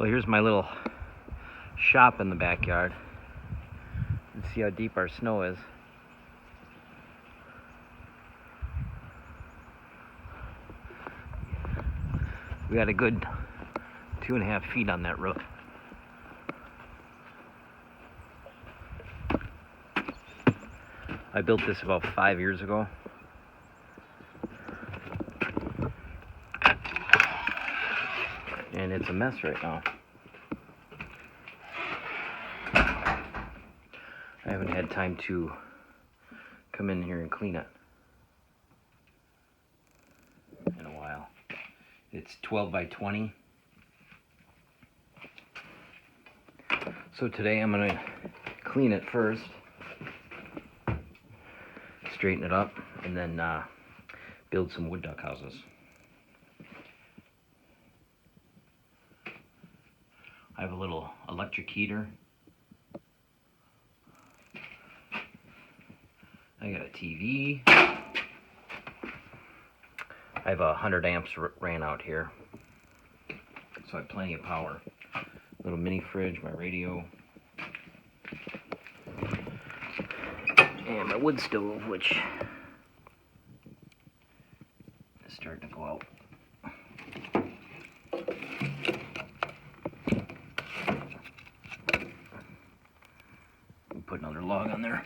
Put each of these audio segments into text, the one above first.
Well, here's my little shop in the backyard. Let's see how deep our snow is. We got a good 2.5 feet on that roof. I built this about 5 years ago. And it's a mess right now. I haven't had time to come in here and clean it in a while. It's 12 by 20. So today I'm gonna clean it first, straighten it up, and then build some wood duck houses. I have a little electric heater. I got a TV. I have 100 amps ran out here, so I have plenty of power. Little mini fridge, my radio, and my wood stove, which is starting to go out. Put another log on there.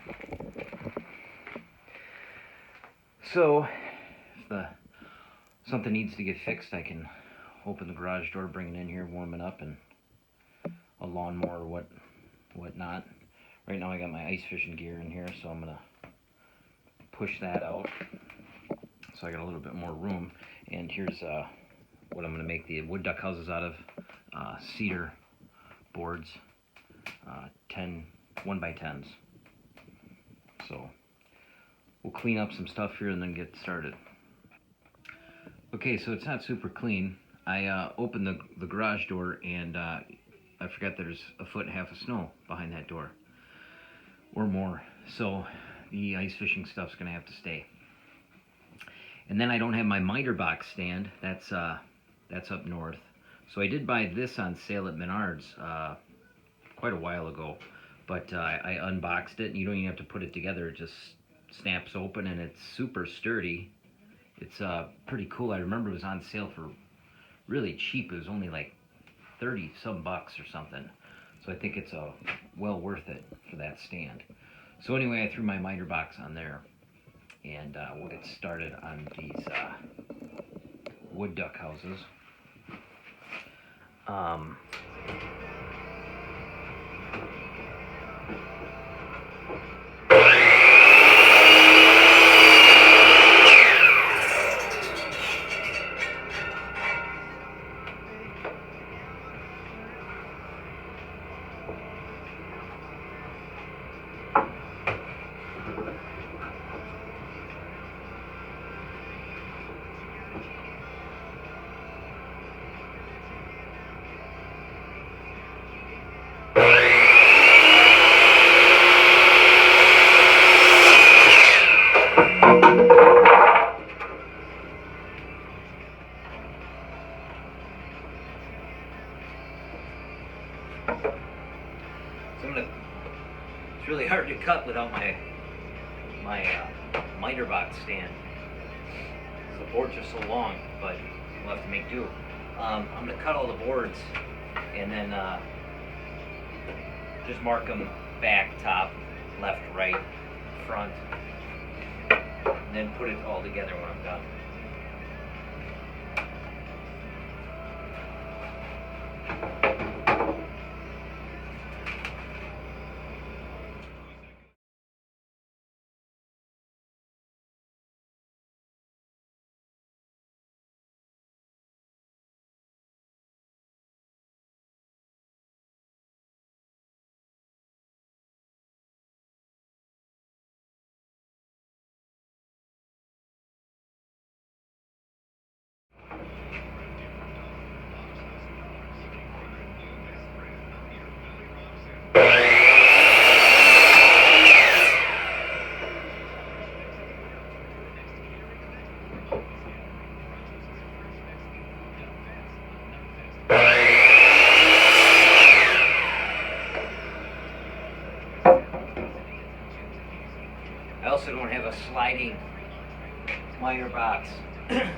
So, if something needs to get fixed, I can open the garage door, bring it in here, warm it up, and a lawnmower or whatnot. Right now I got my ice fishing gear in here, so I'm gonna push that out. So I got a little bit more room. And here's what I'm gonna make the wood duck houses out of: cedar boards, 1 by 10s. So we'll clean up some stuff here and then get started. Okay, so it's not super clean. I opened the garage door and I forgot there's 1.5 feet of snow behind that door, or more. So the ice fishing stuff's gonna have to stay. And then I don't have my miter box stand. That's up north. So I did buy this on sale at Menards quite a while ago, but I unboxed it, and you don't even have to put it together. It just snaps open, and it's super sturdy. It's pretty cool. I remember it was on sale for really cheap. It was only like 30 some bucks or something. So I think it's well worth it for that stand. So anyway, I threw my miter box on there, and we'll get started on these wood duck houses. It's really hard to cut without my miter box stand. The boards are so long, but we'll have to make do. I'm going to cut all the boards and then just mark them back, top, left, right, front, and then put it all together when I'm done. sliding wire box,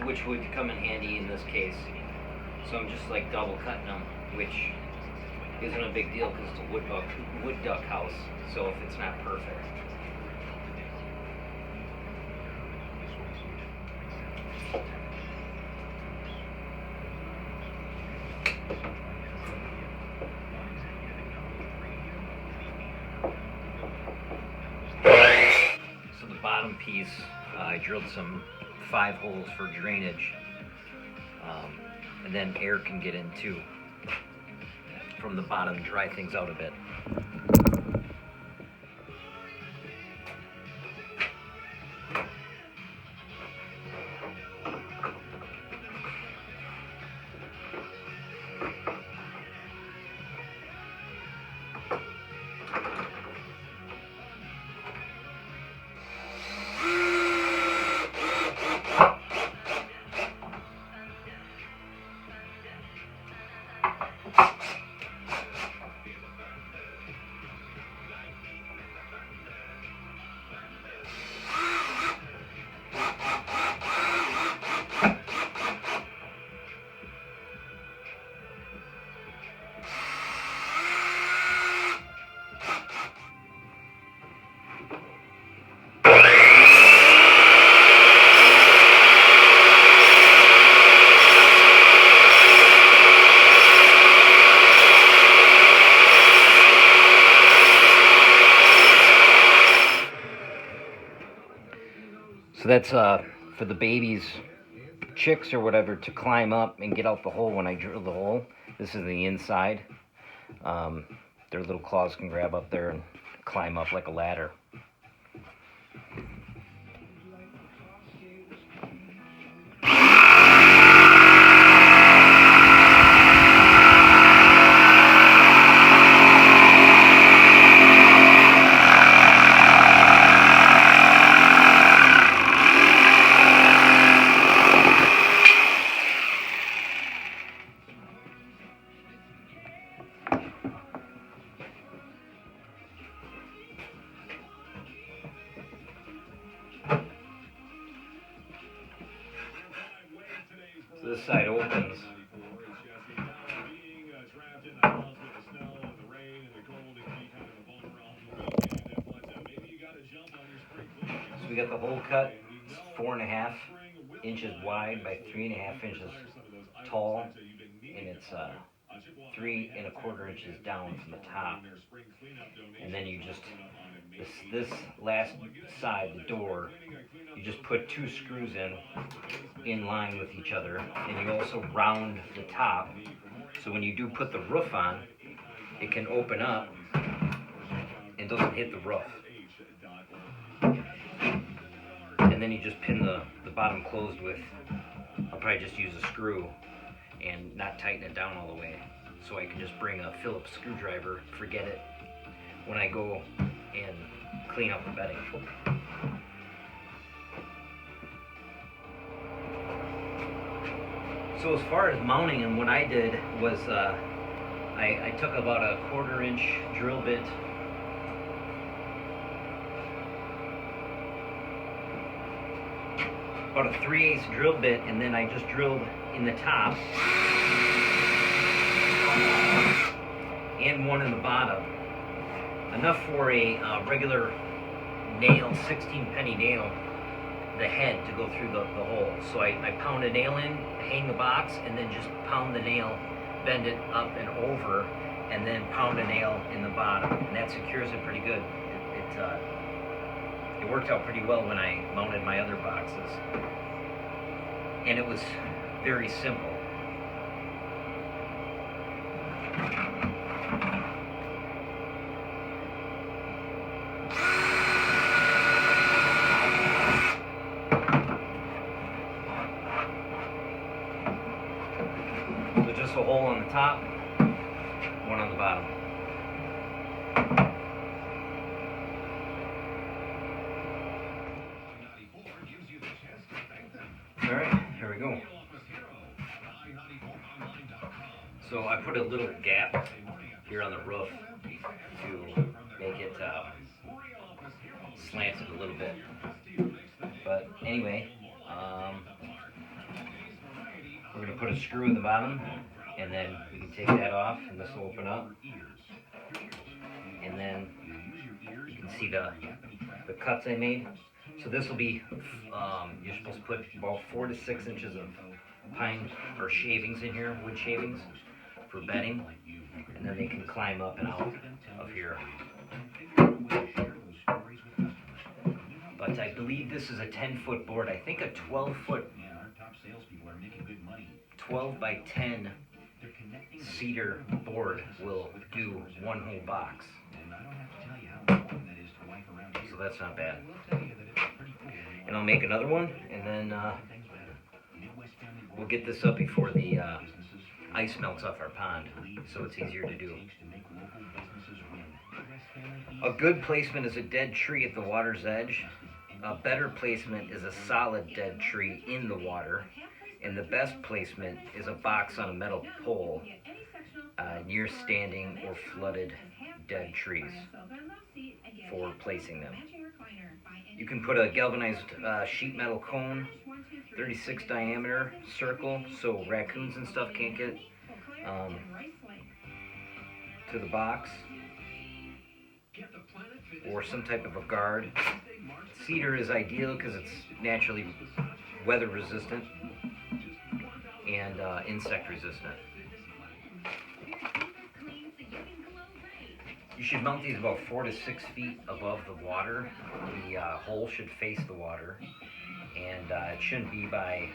which would come in handy in this case. So I'm just like double cutting them, which isn't a big deal because it's a wood duck house, so if it's not perfect. So the bottom piece, I drilled some 5 holes for drainage, and then air can get in too from the bottom, dry things out a bit. So that's for the babies, chicks or whatever, to climb up and get out the hole when I drill the hole. This is the inside. Their little claws can grab up there and climb up like a ladder. So this side opens. So we got the hole cut. It's 4.5 inches wide by 3.5 inches tall, and it's 3.25 inches down from the top. And then you just this last side, the door, you just put 2 screws in line with each other, and you also round the top, so when you do put the roof on, it can open up and doesn't hit the roof. And then you just pin the bottom closed with, I'll probably just use a screw and not tighten it down all the way, so I can just bring a Phillips screwdriver, forget it, when I go and clean up the bedding. So as far as mounting, and what I did was I took about a 1/4 inch drill bit, about a 3/8 drill bit, and then I just drilled in the top and one in the bottom, enough for a regular nail, 16-penny nail, the head to go through the hole. So I pound a nail in, hang the box, and then just pound the nail, bend it up and over, and then pound a nail in the bottom, and that secures it pretty good. It worked out pretty well when I mounted my other boxes, and it was very simple. So just a hole on the top, one on the bottom. Alright, here we go. So I put a little gap here on the roof to make it slanted a little bit. But anyway, we're going to put a screw in the bottom, and then we can take that off, and this will open up. And then you can see the cuts I made. So this will be, you're supposed to put about 4 to 6 inches of pine or shavings in here, wood shavings, for bedding. And then they can climb up and out of here. But I believe this is a 10-foot board. I think a 12-foot, 12 by 10 cedar board will do one whole box. So that's not bad. And I'll make another one, and then we'll get this up before the ice melts off our pond, so it's easier to do. A good placement is a dead tree at the water's edge. A better placement is a solid dead tree in the water. And the best placement is a box on a metal pole near standing or flooded dead trees for placing them. You can put a galvanized sheet metal cone, 36 diameter circle, so raccoons and stuff can't get to the box, or some type of a guard. Cedar is ideal because it's naturally weather resistant and insect resistant. You should mount these about 4 to 6 feet above the water. The hole should face the water, and it shouldn't be by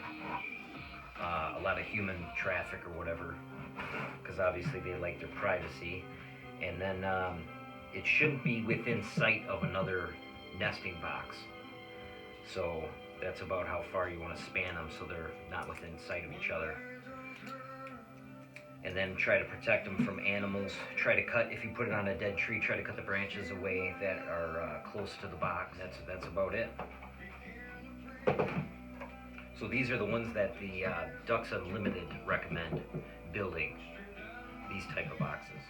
a lot of human traffic or whatever, because obviously they like their privacy. And then it shouldn't be within sight of another nesting box. So that's about how far you want to span them, so they're not within sight of each other. And then try to protect them from animals. Try to cut, if you put it on a dead tree, try to cut the branches away that are close to the box. That's about it. So these are the ones that the Ducks Unlimited recommend building, these type of boxes.